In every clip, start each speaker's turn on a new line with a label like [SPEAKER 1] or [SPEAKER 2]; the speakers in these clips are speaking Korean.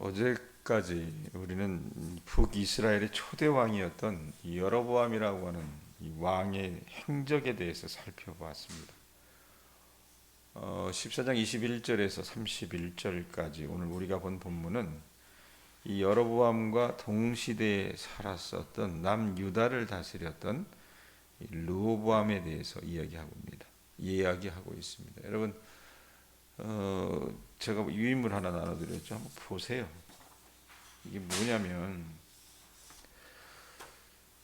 [SPEAKER 1] 어제까지 우리는 북이스라엘의 초대 왕이었던 이 여로보암이라고 하는 이 왕의 행적에 대해서 살펴보았습니다. 14장 21절에서 31절까지 오늘 우리가 본 본문은 이 여로보암과 동시대에 살았었던 남유다를 다스렸던 이 르호보암에 대해서 이야기하고 있습니다. 여러분, 제가 유인물 하나 나눠드렸죠. 한번 보세요. 이게 뭐냐면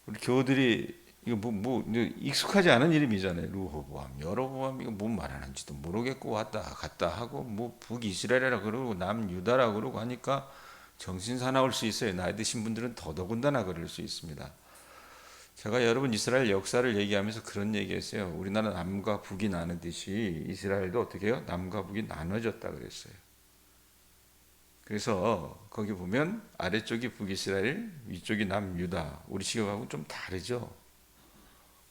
[SPEAKER 1] 우리 교우들이 이거 익숙하지 않은 이름이잖아요. 르호보암, 여로보암, 이거 뭔 말하는지도 모르겠고 왔다 갔다 하고 뭐 북이스라엘이라 그러고 남유다라 그러고 하니까 정신 사나울 수 있어요. 나이 드신 분들은 더더군다나 그럴 수 있습니다. 제가 여러분 이스라엘 역사를 얘기하면서 그런 얘기했어요. 우리나라 남과 북이 나누듯이 이스라엘도 어떻게 해요? 남과 북이 나눠졌다 그랬어요. 그래서 거기 보면 아래쪽이 북이스라엘, 위쪽이 남유다. 우리 시각하고 좀 다르죠.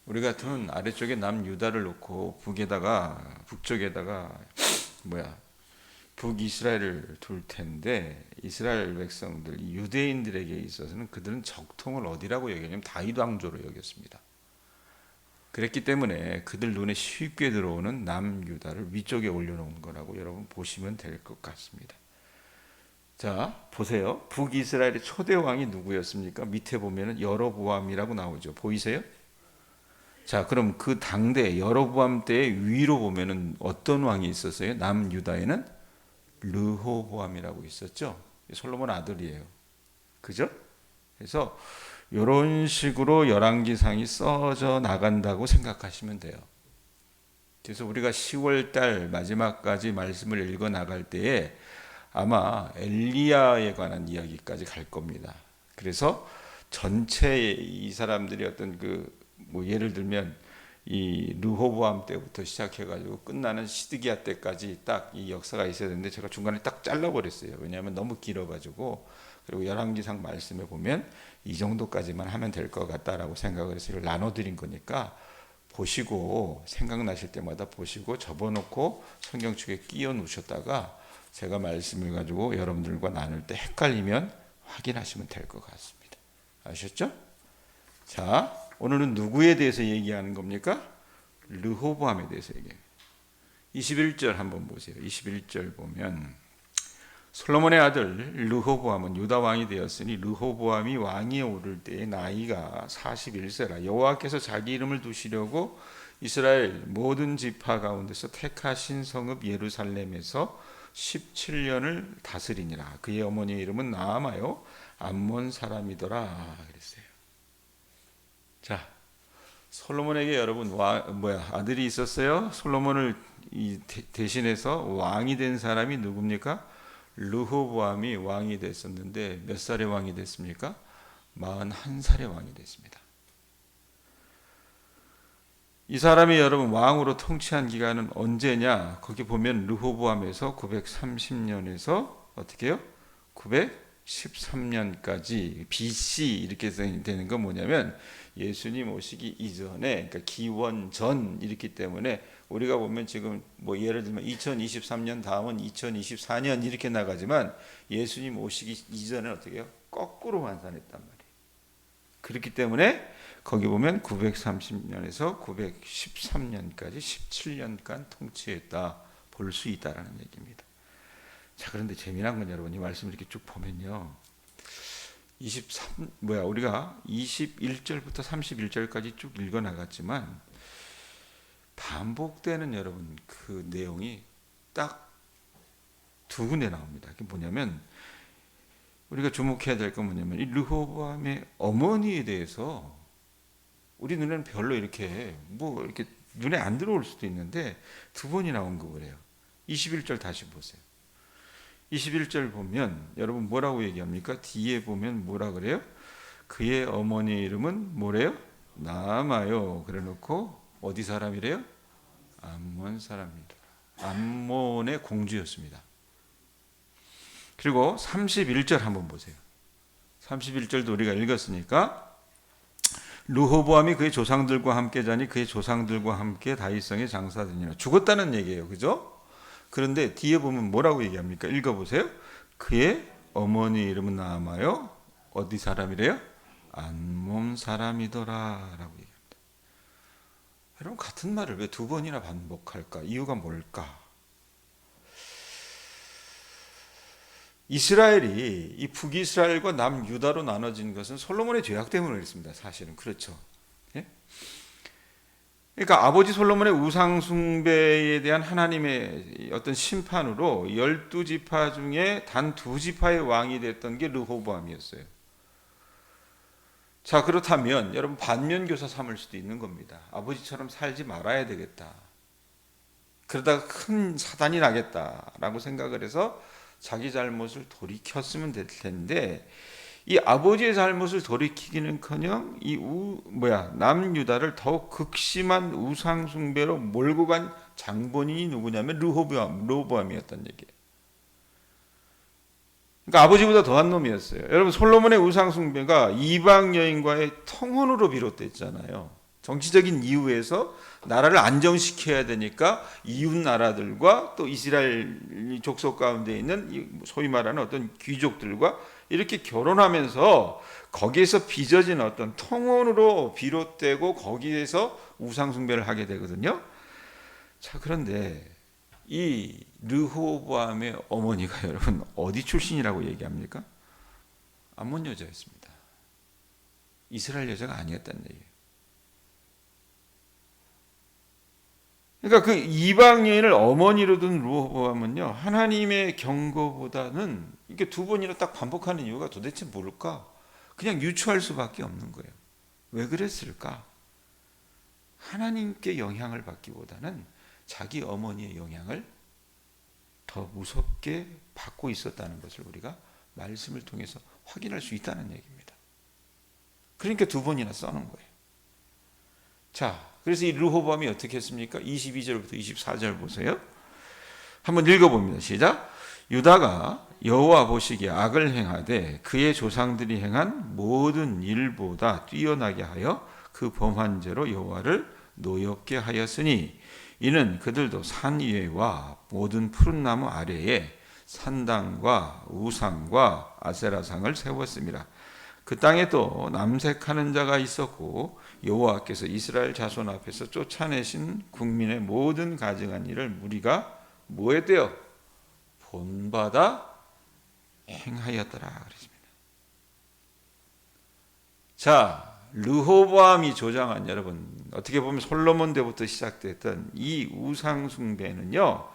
[SPEAKER 1] 우리 같으면 아래쪽에 남유다를 놓고 북쪽에다가 북이스라엘을 둘 텐데 이스라엘 백성들, 유대인들에게 있어서는 그들은 적통을 어디라고 여기냐면 다윗 왕조로 여겼습니다. 그랬기 때문에 그들 눈에 쉽게 들어오는 남유다를 위쪽에 올려놓은 거라고 여러분 보시면 될 것 같습니다. 자, 보세요. 북이스라엘의 초대 왕이 누구였습니까? 밑에 보면은 여로보암이라고 나오죠. 보이세요? 자, 그럼 그 당대 여로보암 때의 위로 보면은 어떤 왕이 있었어요? 남유다에는 르호보암이라고 있었죠. 솔로몬 아들이에요. 그죠? 그래서 이런 식으로 열왕기상이 써져 나간다고 생각하시면 돼요. 그래서 우리가 10월 달 마지막까지 말씀을 읽어 나갈 때에 아마 엘리야에 관한 이야기까지 갈 겁니다. 그래서 전체 이 사람들이 어떤 예를 들면 이 르호보암 때부터 시작해가지고 끝나는 시드기야 때까지 딱 이 역사가 있어야 되는데 제가 중간에 딱 잘라버렸어요. 왜냐하면 너무 길어가지고. 그리고 열왕기상 말씀에 보면 이 정도까지만 하면 될 것 같다라고 생각을 해서 이걸 나눠드린 거니까 보시고 생각나실 때마다 보시고 접어놓고 성경책에 끼워 놓으셨다가 제가 말씀을 가지고 여러분들과 나눌 때 헷갈리면 확인하시면 될 것 같습니다. 아셨죠? 자, 오늘은 누구에 대해서 얘기하는 겁니까? 르호보암에 대해서 얘기해요. 21절 한번 보세요. 21절 보면 솔로몬의 아들 르호보암은 유다 왕이 되었으니 르호보암이 왕위에 오를 때의 나이가 41세라. 여호와께서 자기 이름을 두시려고 이스라엘 모든 지파 가운데서 택하신 성읍 예루살렘에서 17년을 다스리니라. 그의 어머니의 이름은 나아마요 암몬 사람이더라 그랬어요. 자, 솔로몬에게 여러분 아들이 있었어요. 솔로몬을 대신해서 왕이 된 사람이 누굽니까? 르호보암이 왕이 됐었는데 몇 살의 왕이 됐습니까? 41살의 왕이 됐습니다. 이 사람이 여러분 왕으로 통치한 기간은 언제냐? 거기 보면 르호보암에서 930년에서 어떻게 해요? 913년까지 BC 이렇게 되는 건 뭐냐면 예수님 오시기 이전에, 그러니까 기원 전 이렇기 때문에 우리가 보면 지금 예를 들면 2023년 다음은 2024년 이렇게 나가지만 예수님 오시기 이전에 어떻게 해요? 거꾸로 환산했단 말이에요. 그렇기 때문에 거기 보면 930년에서 913년까지 17년간 통치했다 볼 수 있다라는 얘기입니다. 자, 그런데 재미난 건 여러분 이 말씀을 이렇게 쭉 보면요. 우리가 21절부터 31절까지 쭉 읽어 나갔지만 반복되는 여러분 그 내용이 딱 두 군데 나옵니다. 그게 뭐냐면 우리가 주목해야 될 건 뭐냐면 이 르호보암의 어머니에 대해서 우리 눈에는 별로 이렇게 눈에 안 들어올 수도 있는데 두 번이나 언급을 해요. 21절 다시 보세요. 21절 보면 여러분 뭐라고 얘기합니까? 뒤에 보면 뭐라 그래요? 그의 어머니 이름은 뭐래요? 나아마요. 그래 놓고 어디 사람이래요? 암몬 사람이다. 암몬의 공주였습니다. 그리고 31절 한번 보세요. 31절도 우리가 읽었으니까 르호보암이 그의 조상들과 함께 자니 그의 조상들과 함께 다윗성에 장사되니라. 죽었다는 얘기예요. 그죠? 그런데 뒤에 보면 뭐라고 얘기합니까? 읽어보세요. 그의 어머니 이름은 나아마요. 어디 사람이래요? 안몬 사람이더라 라고 얘기합니다. 여러분, 같은 말을 왜 두 번이나 반복할까? 이유가 뭘까? 이스라엘이 이 북이스라엘과 남유다로 나눠진 것은 솔로몬의 죄악 때문에 그렇습니다. 사실은 그렇죠. 예? 그러니까 아버지 솔로몬의 우상 숭배에 대한 하나님의 어떤 심판으로 12지파 중에 단 2지파의 왕이 됐던 게 르호보암이었어요. 자, 그렇다면 여러분, 반면교사 삼을 수도 있는 겁니다. 아버지처럼 살지 말아야 되겠다. 그러다가 큰 사단이 나겠다라고 생각을 해서 자기 잘못을 돌이켰으면 될 텐데, 이 아버지의 잘못을 돌이키기는커녕 이 남유다를 더욱 극심한 우상 숭배로 몰고 간 장본인이 누구냐면 르호보암이었단 얘기예요. 그러니까 아버지보다 더한 놈이었어요. 여러분, 솔로몬의 우상 숭배가 이방 여인과의 통혼으로 비롯됐잖아요. 정치적인 이유에서 나라를 안정시켜야 되니까 이웃 나라들과 또 이스라엘 족속 가운데 있는 소위 말하는 어떤 귀족들과 이렇게 결혼하면서 거기에서 빚어진 어떤 통혼으로 비롯되고 거기에서 우상 숭배를 하게 되거든요. 자, 그런데 이 르호보암의 어머니가 여러분 어디 출신이라고 얘기합니까? 암몬 여자였습니다. 이스라엘 여자가 아니었다는 얘기예요. 그러니까 그 이방 여인을 어머니로 둔 르호보암은요, 하나님의 경고보다는 이게 두 번이나 딱 반복하는 이유가 도대체 뭘까? 그냥 유추할 수밖에 없는 거예요. 왜 그랬을까? 하나님께 영향을 받기보다는 자기 어머니의 영향을 더 무섭게 받고 있었다는 것을 우리가 말씀을 통해서 확인할 수 있다는 얘기입니다. 그러니까 두 번이나 써놓은 거예요. 자, 그래서 이 르호보암이 어떻게 했습니까? 22절부터 24절 보세요. 한번 읽어봅니다. 시작. 유다가 여호와 보시기에 악을 행하되 그의 조상들이 행한 모든 일보다 뛰어나게 하여 그 범한 죄로 여호와를 노엽게 하였으니 이는 그들도 산 위에와 모든 푸른 나무 아래에 산당과 우상과 아세라상을 세웠습니다. 그 땅에 또 남색하는 자가 있었고 여호와께서 이스라엘 자손 앞에서 쫓아내신 국민의 모든 가증한 일을 무리가 뭐했대요? 본받아 행하였더라 그랬습니다. 자, 르호보암이 조장한, 여러분 어떻게 보면 솔로몬 때부터 시작됐던 이 우상 숭배는요,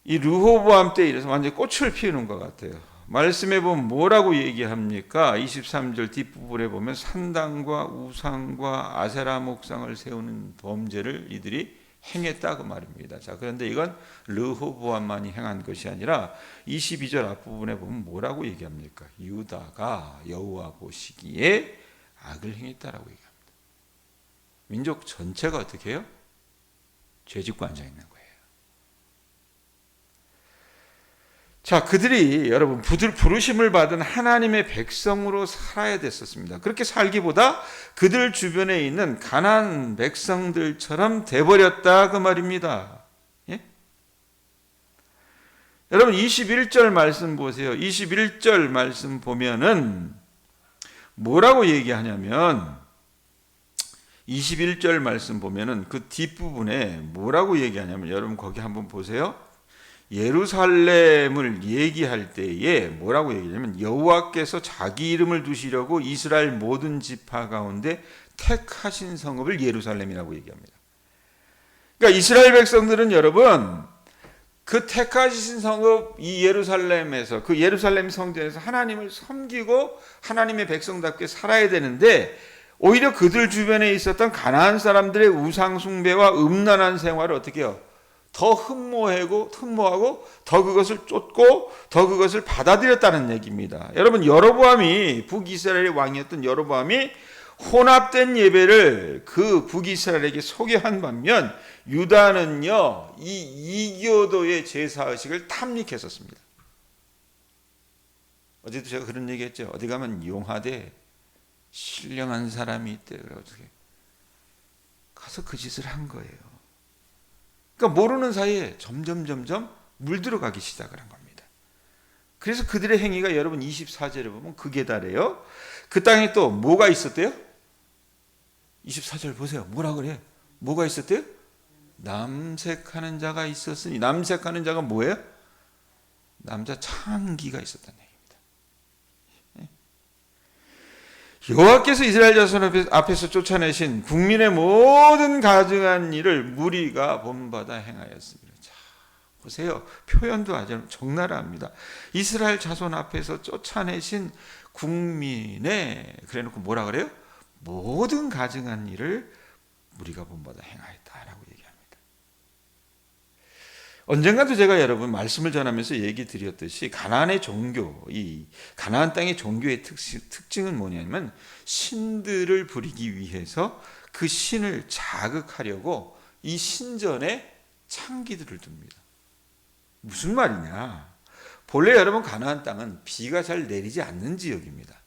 [SPEAKER 1] 이 르호보암 때 이래서 완전히 꽃을 피우는 것 같아요. 말씀해 보면 뭐라고 얘기합니까? 23절 뒷부분에 보면 산당과 우상과 아세라 목상을 세우는 범죄를 이들이 행했다 그 말입니다. 자, 그런데 이건 르호보암만이 행한 것이 아니라 22절 앞부분에 보면 뭐라고 얘기합니까? 유다가 여호와 보시기에 악을 행했다라고 얘기합니다. 민족 전체가 어떻게 해요? 죄짓고 앉아 있는 거예요. 자, 그들이 여러분 부르심을 받은 하나님의 백성으로 살아야 됐었습니다. 그렇게 살기보다 그들 주변에 있는 가난한 백성들처럼 돼버렸다 그 말입니다. 예? 여러분 21절 말씀 보세요. 21절 말씀 보면은 뭐라고 얘기하냐면 21절 말씀 보면은 그 뒷부분에 뭐라고 얘기하냐면 여러분 거기 한번 보세요. 예루살렘을 얘기할 때에 뭐라고 얘기하냐면 여호와께서 자기 이름을 두시려고 이스라엘 모든 지파 가운데 택하신 성읍을 예루살렘이라고 얘기합니다. 그러니까 이스라엘 백성들은 여러분 그 택하신 성읍 이 예루살렘에서 그 예루살렘 성전에서 하나님을 섬기고 하나님의 백성답게 살아야 되는데 오히려 그들 주변에 있었던 가나안 사람들의 우상 숭배와 음란한 생활을 어떻게 해요? 더 흠모하고 더 그것을 쫓고 더 그것을 받아들였다는 얘기입니다. 여러분 여로보암이 북이스라엘의 왕이었던 여로보암이 혼합된 예배를 그 북이스라엘에게 소개한 반면 유다는요 이 이교도의 제사의식을 탐닉했었습니다. 어제도 제가 그런 얘기했죠. 어디 가면 용하대 신령한 사람이 있대. 어떻게 가서 그 짓을 한 거예요. 그러니까 모르는 사이에 점점 물들어가기 시작을 한 겁니다. 그래서 그들의 행위가 여러분 24절에 보면 극에 달해요. 그 땅에 또 뭐가 있었대요? 24절 보세요. 뭐라 그래? 뭐가 있었대요? 남색하는 자가 있었으니. 남색하는 자가 뭐예요? 남자 창기가 있었다는 얘기입니다. 여호와께서 이스라엘 자손 앞에서 쫓아내신 국민의 모든 가증한 일을 무리가 본받아 행하였습니다. 자, 보세요. 표현도 아주 적나라합니다. 이스라엘 자손 앞에서 쫓아내신 국민의, 그래놓고 뭐라 그래요? 모든 가증한 일을 무리가 본받아 행하였다라고 얘기합니다. 언젠가도 제가 여러분 말씀을 전하면서 얘기 드렸듯이 가나안의 종교, 이 가나안 땅의 종교의 특징은 뭐냐면 신들을 부리기 위해서 그 신을 자극하려고 이 신전에 창기들을 둡니다. 무슨 말이냐? 본래 여러분 가나안 땅은 비가 잘 내리지 않는 지역입니다.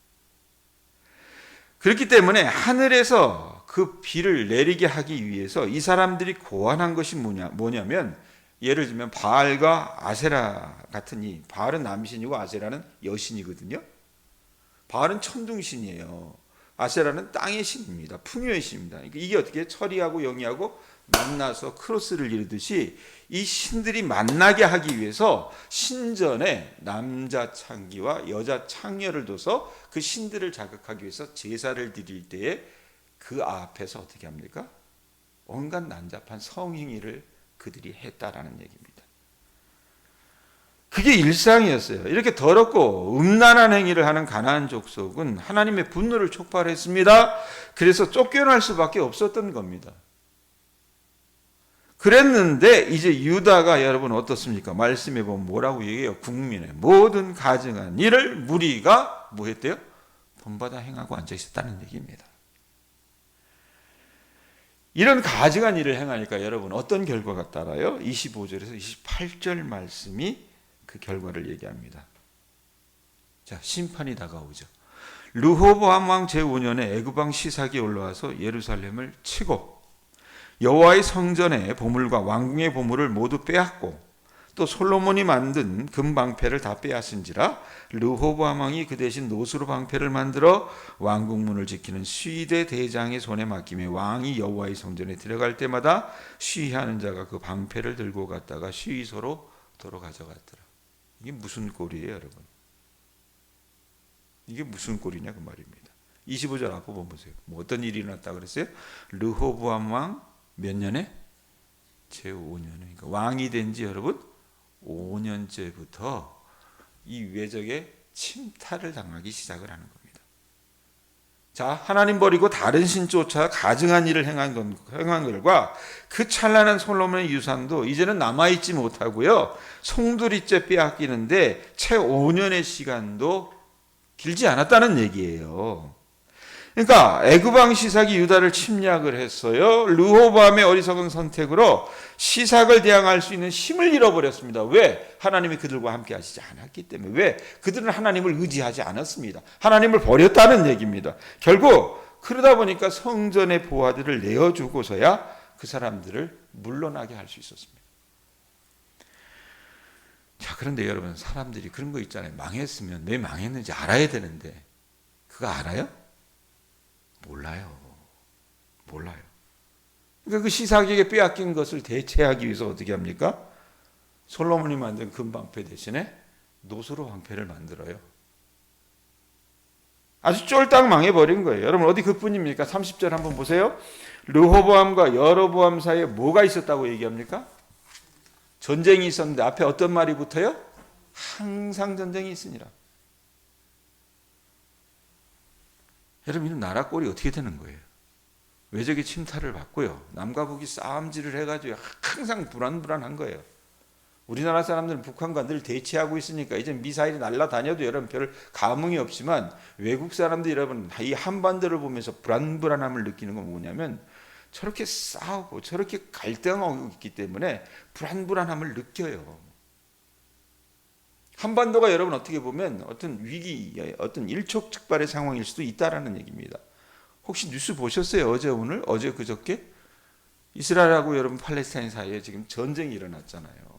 [SPEAKER 1] 그렇기 때문에 하늘에서 그 비를 내리게 하기 위해서 이 사람들이 고안한 것이 뭐냐면 예를 들면 바알과 아세라 같은 이 바알은 남신이고 아세라는 여신이거든요. 바알은 천둥신이에요. 아세라는 땅의 신입니다. 풍요의 신입니다. 이게 어떻게 철이하고 영이하고 만나서 크로스를 이루듯이 이 신들이 만나게 하기 위해서 신전에 남자 창기와 여자 창녀를 둬서 그 신들을 자극하기 위해서 제사를 드릴 때에 그 앞에서 어떻게 합니까? 온갖 난잡한 성행위를 그들이 했다라는 얘기입니다. 그게 일상이었어요. 이렇게 더럽고 음란한 행위를 하는 가나안 족속은 하나님의 분노를 촉발했습니다. 그래서 쫓겨날 수밖에 없었던 겁니다. 그랬는데 이제 유다가 여러분 어떻습니까? 말씀해 보면 뭐라고 얘기해요? 국민의 모든 가증한 일을 무리가 뭐 했대요? 본받아 행하고 앉아 있었다는 얘기입니다. 이런 가증한 일을 행하니까 여러분 어떤 결과가 따라요? 25절에서 28절 말씀이 그 결과를 얘기합니다. 자, 심판이 다가오죠. 르호보암 왕 제5년에 애굽 왕 시삭이 올라와서 예루살렘을 치고 여호와의 성전의 보물과 왕궁의 보물을 모두 빼앗고 또 솔로몬이 만든 금방패를 다 빼앗은지라 르호보암 왕이 그 대신 노수로 방패를 만들어 왕궁문을 지키는 시대 대장의 손에 맡기며 왕이 여호와의 성전에 들어갈 때마다 시위하는 자가 그 방패를 들고 갔다가 시위소로 도로 가져갔더라. 이게 무슨 꼴이에요, 여러분? 이게 무슨 꼴이냐 그 말입니다. 25절 앞부분 보세요. 뭐 어떤 일이 일어났다 그랬어요? 르호보암 왕 몇 년에? 제5년에. 그러니까 왕이 된 지 여러분 5년째부터 이 외적의 침탈을 당하기 시작을 하는 겁니다. 자, 하나님 버리고 다른 신 쫓아 가증한 일을 행한 결과 그 찬란한 솔로몬의 유산도 이제는 남아있지 못하고요. 송두리째 빼앗기는데 채 5년의 시간도 길지 않았다는 얘기예요. 그러니까 애굽 왕 시삭이 유다를 침략을 했어요. 르호보암의 어리석은 선택으로 시삭을 대항할 수 있는 힘을 잃어버렸습니다. 왜? 하나님이 그들과 함께 하시지 않았기 때문에. 왜? 그들은 하나님을 의지하지 않았습니다. 하나님을 버렸다는 얘기입니다. 결국 그러다 보니까 성전의 보화들을 내어주고서야 그 사람들을 물러나게 할 수 있었습니다. 자, 그런데 여러분, 사람들이 그런 거 있잖아요. 망했으면 왜 망했는지 알아야 되는데 그거 알아요? 몰라요. 그러니까 그 시삭에게 빼앗긴 것을 대체하기 위해서 어떻게 합니까? 솔로몬이 만든 금방패 대신에 노수로 방패를 만들어요. 아주 쫄딱 망해버린 거예요. 여러분 어디 그뿐입니까? 30절 한번 보세요. 르호보암과 여로보암 사이에 뭐가 있었다고 얘기합니까? 전쟁이 있었는데 앞에 어떤 말이 붙어요? 항상 전쟁이 있으니라. 여러분 이 나라 꼴이 어떻게 되는 거예요? 외적의 침탈을 받고요. 남과 북이 싸움질을 해가지고 항상 불안한 거예요. 우리나라 사람들은 북한과 늘 대치하고 있으니까 이제 미사일이 날아다녀도 여러분 별 감흥이 없지만 외국 사람들이 여러분 이 한반도를 보면서 불안함을 느끼는 건 뭐냐면 저렇게 싸우고 저렇게 갈등하고 있기 때문에 불안함을 느껴요. 한반도가 여러분 어떻게 보면 어떤 위기, 어떤 일촉즉발의 상황일 수도 있다라는 얘기입니다. 혹시 뉴스 보셨어요? 어제 오늘? 어제 그저께? 이스라엘하고 여러분 팔레스타인 사이에 지금 전쟁이 일어났잖아요.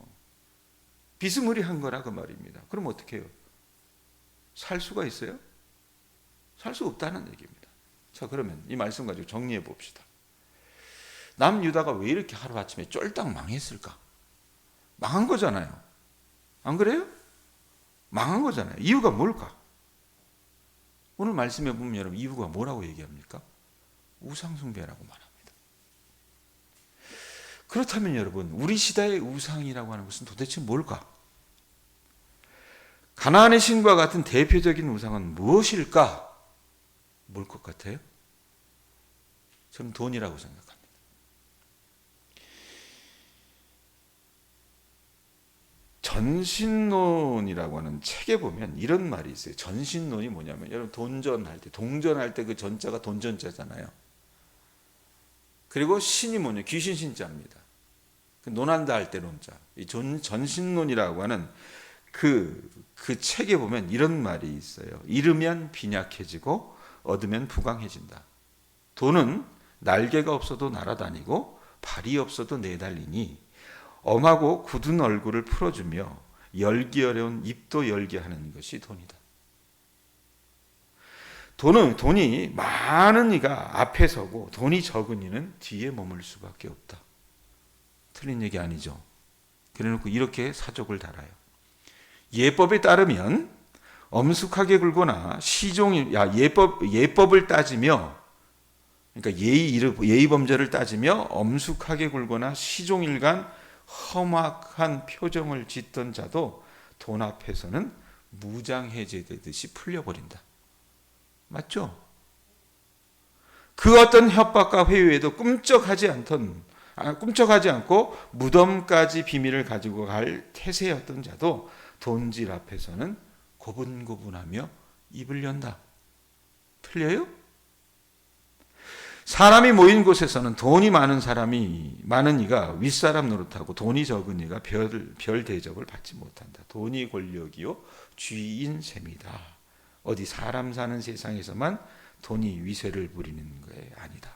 [SPEAKER 1] 비스무리한 거라 그 말입니다. 그럼 어떻게 해요? 살 수가 있어요? 살 수 없다는 얘기입니다. 자, 그러면 이 말씀 가지고 정리해 봅시다. 남유다가 왜 이렇게 하루아침에 쫄딱 망했을까? 망한 거잖아요. 안 그래요? 망한 거잖아요. 이유가 뭘까? 오늘 말씀해 보면 여러분 이유가 뭐라고 얘기합니까? 우상숭배라고 말합니다. 그렇다면 여러분 우리 시대의 우상이라고 하는 것은 도대체 뭘까? 가나안의 신과 같은 대표적인 우상은 무엇일까? 뭘 것 같아요? 저는 돈이라고 생각합니다. 전신론이라고 하는 책에 보면 이런 말이 있어요. 전신론이 뭐냐면 여러분 동전할 때 그 전자가 돈전자잖아요. 그리고 신이 뭐냐? 귀신 신자입니다. 논한다 할 때 논자. 이 전신론이라고 하는 그 책에 보면 이런 말이 있어요. 잃으면 빈약해지고 얻으면 부강해진다. 돈은 날개가 없어도 날아다니고 발이 없어도 내달리니 엄하고 굳은 얼굴을 풀어주며 열기 어려운 입도 열게 하는 것이 돈이다. 돈이 많은 이가 앞에 서고 돈이 적은 이는 뒤에 머물 수밖에 없다. 틀린 얘기 아니죠. 그래놓고 이렇게 사족을 달아요. 예법에 따르면 엄숙하게 굴거나 예법을 따지며 그러니까 예의 범죄를 따지며 엄숙하게 굴거나 시종일관 험악한 표정을 짓던 자도 돈 앞에서는 무장해제되듯이 풀려버린다. 맞죠? 그 어떤 협박과 회유에도 꿈쩍하지 않고 무덤까지 비밀을 가지고 갈 태세였던 자도 돈질 앞에서는 고분고분하며 입을 연다. 틀려요? 사람이 모인 곳에서는 돈이 많은 이가 윗사람 노릇하고 돈이 적은 이가 별 대접을 받지 못한다. 돈이 권력이요 쥐인 셈이다. 어디 사람 사는 세상에서만 돈이 위세를 부리는 게 아니다.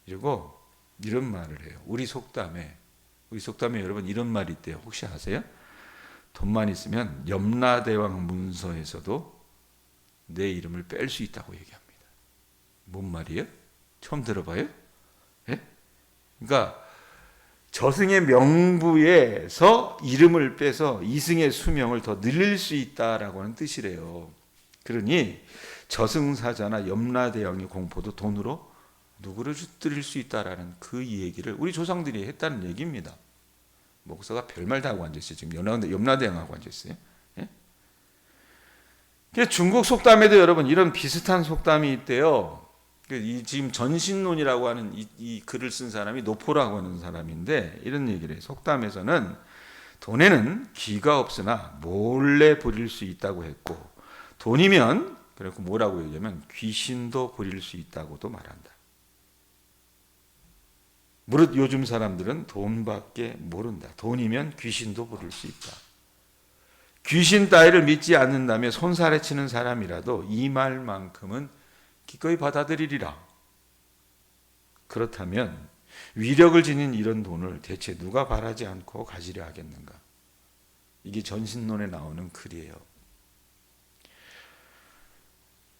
[SPEAKER 1] 그리고 이런 말을 해요. 우리 속담에 여러분 이런 말이 있대요. 혹시 아세요? 돈만 있으면 염라대왕 문서에서도 내 이름을 뺄 수 있다고 얘기합니다. 뭔 말이에요? 처음 들어봐요? 예? 그러니까 저승의 명부에서 이름을 빼서 이승의 수명을 더 늘릴 수 있다라고 하는 뜻이래요. 그러니 저승사자나 염라대왕의 공포도 돈으로 누구를 드릴 수 있다라는 그 얘기를 우리 조상들이 했다는 얘기입니다. 목사가 별말 다 하고 앉았어요. 지금 염라대왕하고 앉았어요. 예? 중국 속담에도 여러분 이런 비슷한 속담이 있대요. 지금 전신론이라고 하는 이 글을 쓴 사람이 노포라고 하는 사람인데 이런 얘기를 해요. 속담에서는 돈에는 기가 없으나 몰래 부릴 수 있다고 했고 돈이면 그래서 뭐라고 얘기하면 귀신도 부릴 수 있다고도 말한다. 무릇 요즘 사람들은 돈밖에 모른다. 돈이면 귀신도 부릴 수 있다. 귀신 따위를 믿지 않는다며 손살에 치는 사람이라도 이 말만큼은 기꺼이 받아들이리라. 그렇다면 위력을 지닌 이런 돈을 대체 누가 바라지 않고 가지려 하겠는가? 이게 전신론에 나오는 글이에요.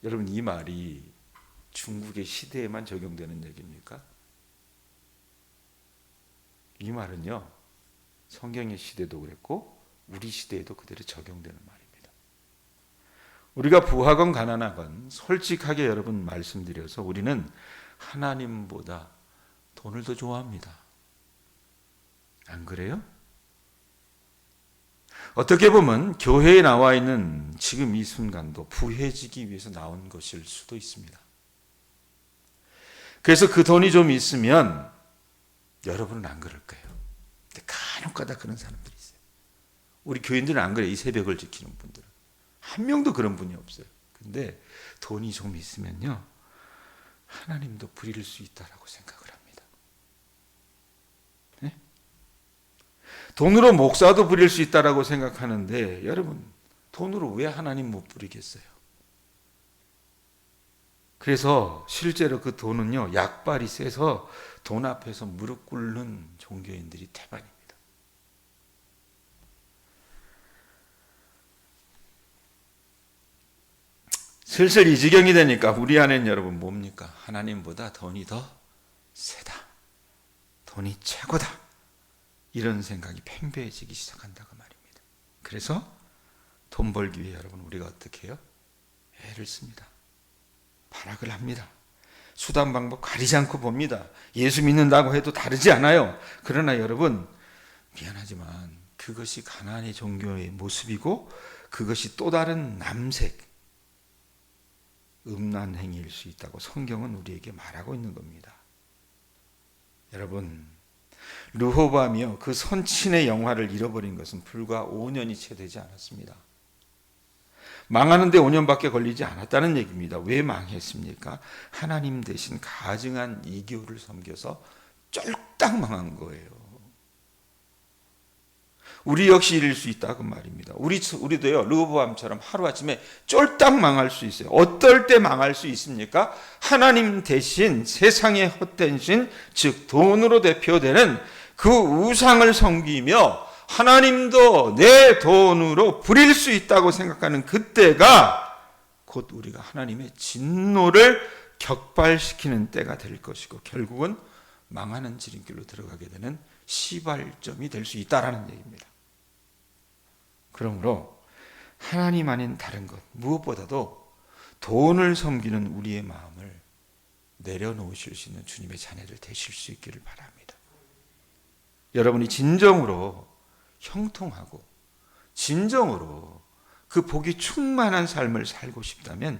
[SPEAKER 1] 여러분 이 말이 중국의 시대에만 적용되는 얘기입니까? 이 말은요 성경의 시대도 그랬고 우리 시대에도 그대로 적용되는 말입니다. 우리가 부하건 가난하건 솔직하게 여러분 말씀드려서 우리는 하나님보다 돈을 더 좋아합니다. 안 그래요? 어떻게 보면 교회에 나와 있는 지금 이 순간도 부해지기 위해서 나온 것일 수도 있습니다. 그래서 그 돈이 좀 있으면 여러분은 안 그럴 거예요. 근데 간혹가다 그런 사람들이 있어요. 우리 교인들은 안 그래요. 이 새벽을 지키는 분들은. 한 명도 그런 분이 없어요. 근데 돈이 좀 있으면요. 하나님도 부릴 수 있다라고 생각을 합니다. 네? 돈으로 목사도 부릴 수 있다라고 생각하는데 여러분 돈으로 왜 하나님 못 부리겠어요? 그래서 실제로 그 돈은요. 약발이 세서 돈 앞에서 무릎 꿇는 종교인들이 대반입니다. 슬슬 이 지경이 되니까 우리 안에는 여러분 뭡니까? 하나님보다 돈이 더 세다. 돈이 최고다. 이런 생각이 팽배해지기 시작한다고 말입니다. 그래서 돈 벌기 위해 여러분 우리가 어떻게 해요? 애를 씁니다. 발악을 합니다. 수단 방법 가리지 않고 봅니다. 예수 믿는다고 해도 다르지 않아요. 그러나 여러분 미안하지만 그것이 가나안의 종교의 모습이고 그것이 또 다른 남색 음란 행위일 수 있다고 성경은 우리에게 말하고 있는 겁니다. 여러분 르호보암이요 그 선친의 영화를 잃어버린 것은 불과 5년이 채 되지 않았습니다. 망하는데 5년밖에 걸리지 않았다는 얘기입니다. 왜 망했습니까? 하나님 대신 가증한 이교를 섬겨서 쫄딱 망한 거예요. 우리 역시 이럴 수 있다고 말입니다. 우리도요 르호보암처럼 하루아침에 쫄딱 망할 수 있어요. 어떨 때 망할 수 있습니까? 하나님 대신 세상의 헛된 신, 즉 돈으로 대표되는 그 우상을 섬기며 하나님도 내 돈으로 부릴 수 있다고 생각하는 그때가 곧 우리가 하나님의 진노를 격발시키는 때가 될 것이고 결국은 망하는 지름길로 들어가게 되는 시발점이 될 수 있다라는 얘기입니다. 그러므로 하나님 아닌 다른 것 무엇보다도 돈을 섬기는 우리의 마음을 내려놓으실 수 있는 주님의 자녀들 되실 수 있기를 바랍니다. 여러분이 진정으로 형통하고 진정으로 그 복이 충만한 삶을 살고 싶다면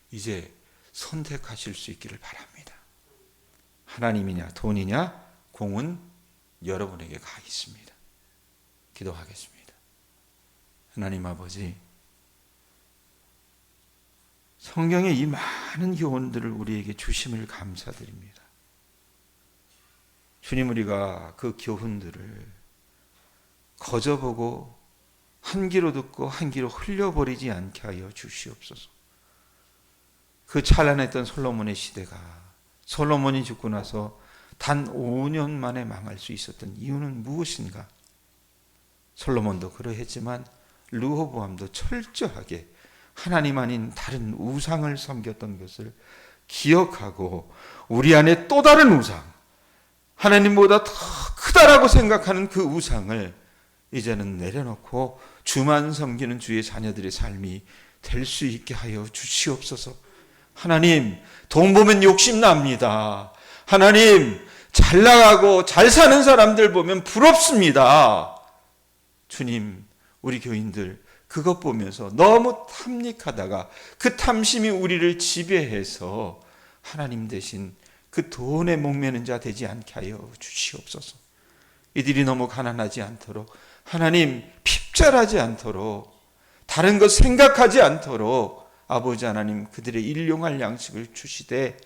[SPEAKER 1] 이제 선택하실 수 있기를 바랍니다. 하나님이냐 돈이냐 공은 여러분에게 가 있습니다. 기도하겠습니다. 하나님 아버지, 성경의 이 많은 교훈들을 우리에게 주심을 감사드립니다. 주님, 우리가 그 교훈들을 거저보고 한 귀로 듣고 한 귀로 흘려버리지 않게 하여 주시옵소서. 그 찬란했던 솔로몬의 시대가 솔로몬이 죽고 나서 단 5년 만에 망할 수 있었던 이유는 무엇인가? 솔로몬도 그러했지만 르호보암도 철저하게 하나님 아닌 다른 우상을 섬겼던 것을 기억하고 우리 안에 또 다른 우상, 하나님보다 더 크다라고 생각하는 그 우상을 이제는 내려놓고 주만 섬기는 주의 자녀들의 삶이 될 수 있게 하여 주시옵소서. 하나님, 돈 보면 욕심납니다. 하나님, 잘 나가고 잘 사는 사람들 보면 부럽습니다. 주님, 우리 교인들 그것 보면서 너무 탐닉하다가 그 탐심이 우리를 지배해서 하나님 대신 그 돈에 목매는 자 되지 않게 하여 주시옵소서. 이들이 너무 가난하지 않도록, 하나님 핍절하지 않도록, 다른 것 생각하지 않도록 아버지 하나님 그들의 일용할 양식을 주시되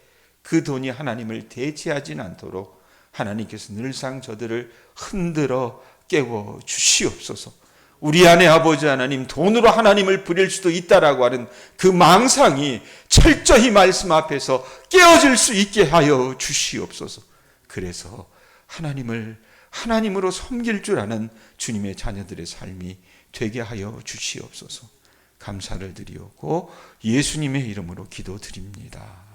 [SPEAKER 1] 그 돈이 하나님을 대체하진 않도록 하나님께서 늘상 저들을 흔들어 깨워 주시옵소서. 우리 안에 아버지 하나님 돈으로 하나님을 부릴 수도 있다라고 하는 그 망상이 철저히 말씀 앞에서 깨어질 수 있게 하여 주시옵소서. 그래서 하나님을 하나님으로 섬길 줄 아는 주님의 자녀들의 삶이 되게 하여 주시옵소서. 감사를 드리옵고 예수님의 이름으로 기도드립니다.